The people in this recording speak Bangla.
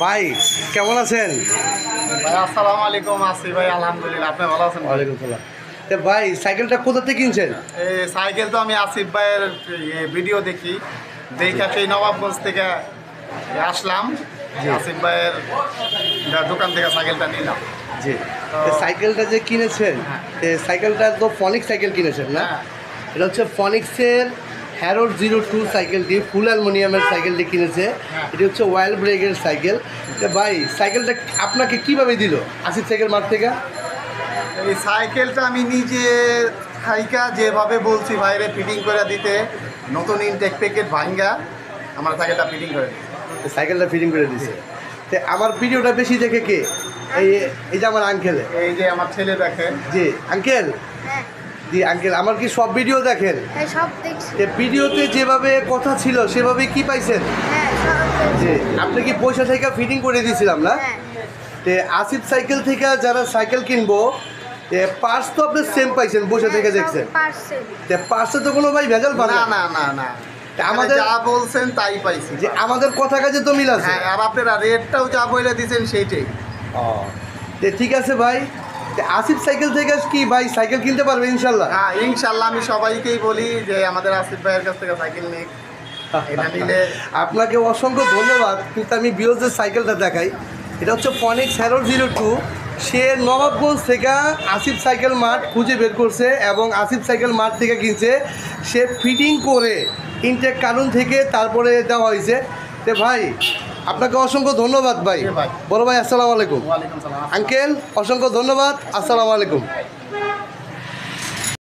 ভাই কেমন আছেন? ভাই আসসালামু আলাইকুম। আসি ভাই, আলহামদুলিল্লাহ। আপনি ভালো আছেন? ওয়ালাইকুম সালাম। তো ভাই সাইকেলটা কোথা থেকে কিনছেন? এই সাইকেল তো আমি আসিফ ভাইয়ের ভিডিও দেখি, দেখে সেই নবাবগঞ্জ থেকে আসলাম। আসিফ ভাইয়ের দোকান থেকে সাইকেলটা নিলাম। জি। তো সাইকেলটা যে কিনেছেন, সাইকেলটা তো ফনিক্স সাইকেল কিনেছেন না? হ্যাঁ। এটা হচ্ছে ফনিক্সের হ্যারোড 02 সাইকেলটি, ফুল অ্যালুমিনিয়ামের সাইকেলটি কিনেছে। এটি হচ্ছে ওয়াইল্ড ব্রেকের সাইকেল। তো ভাই সাইকেলটা আপনাকে কিভাবে দিল আসিফ সাইকেল মার্ট থেকে? এই সাইকেলটা আমি নিজে খাইকা যেভাবে বলছি বাইরে ফিটিং করে দিতে, নতুন ইনটেক প্যাকেট ভাঙ্গা আমার সাইকেলটা ফিটিং করে দিচ্ছে। সাইকেলটা ফিটিং করে দিছে। তো আমার ভিডিওটা বেশি দেখে কে? এই এই যে আমার আঙ্কেলে। এই যে আমার ছেলে দেখেন। জি আঙ্কেল। হ্যাঁ, জি আঙ্কেল, আমার কি সব ভিডিও দেখেন? হ্যাঁ সব দেখছি। যে ভিডিওতে যেভাবে কথা ছিল সেভাবে কি পাইছেন? হ্যাঁ সব দেখছি। যে আপনি কি পয়সা থেকে ফিটিং করে দিয়েছিলাম না? হ্যাঁ তে আসিফ সাইকেল থেকে যারা সাইকেল কিনবো পার্স তো আপনি সেম পাইছেন, বসে থেকে দেখছেন। পার্সেল। তে পার্সে তো কোনো ভাই ভেজাল পান না না। না না না, আমাদের যা বলছেন তাই পাইছি। যে আমাদের কথা কাজে তো মিল আছে। হ্যাঁ, আর আপনারা রেটটাও যা বলে দিয়েছেন সেইটাই। ও তে ঠিক আছে ভাই। তে আসিফ সাইকেল থেকে কি ভাই সাইকেল কিনতে পারবে ইনশাল্লাহ? হ্যাঁ ইনশাল্লাহ, আমি সবাইকেই বলি যে আমাদের আসিফ ভাইয়ের কাছ থেকে সাইকেল নিক। এটা নিলে আপনাকে অসংখ্য ধন্যবাদ। কিন্তু আমি বিওজের সাইকেলটা দেখাই। এটা হচ্ছে ফনিক্স হ্যারোড 02। সে নবাবগঞ্জ থেকে আসিফ সাইকেল মার্ট খুঁজে বের করছে এবং আসিফ সাইকেল মার্ট থেকে কিনছে। সে ফিটিং করে ইনটেক কারণ থেকে তারপরে দেওয়া হয়েছে। তো ভাই আপনাকে অসংখ্য ধন্যবাদ ভাই। জি ভাই। বড় ভাই আসসালামু আলাইকুম। ওয়ালাইকুম সালাম। আঙ্কেল অসংখ্য ধন্যবাদ, আসসালামু আলাইকুম।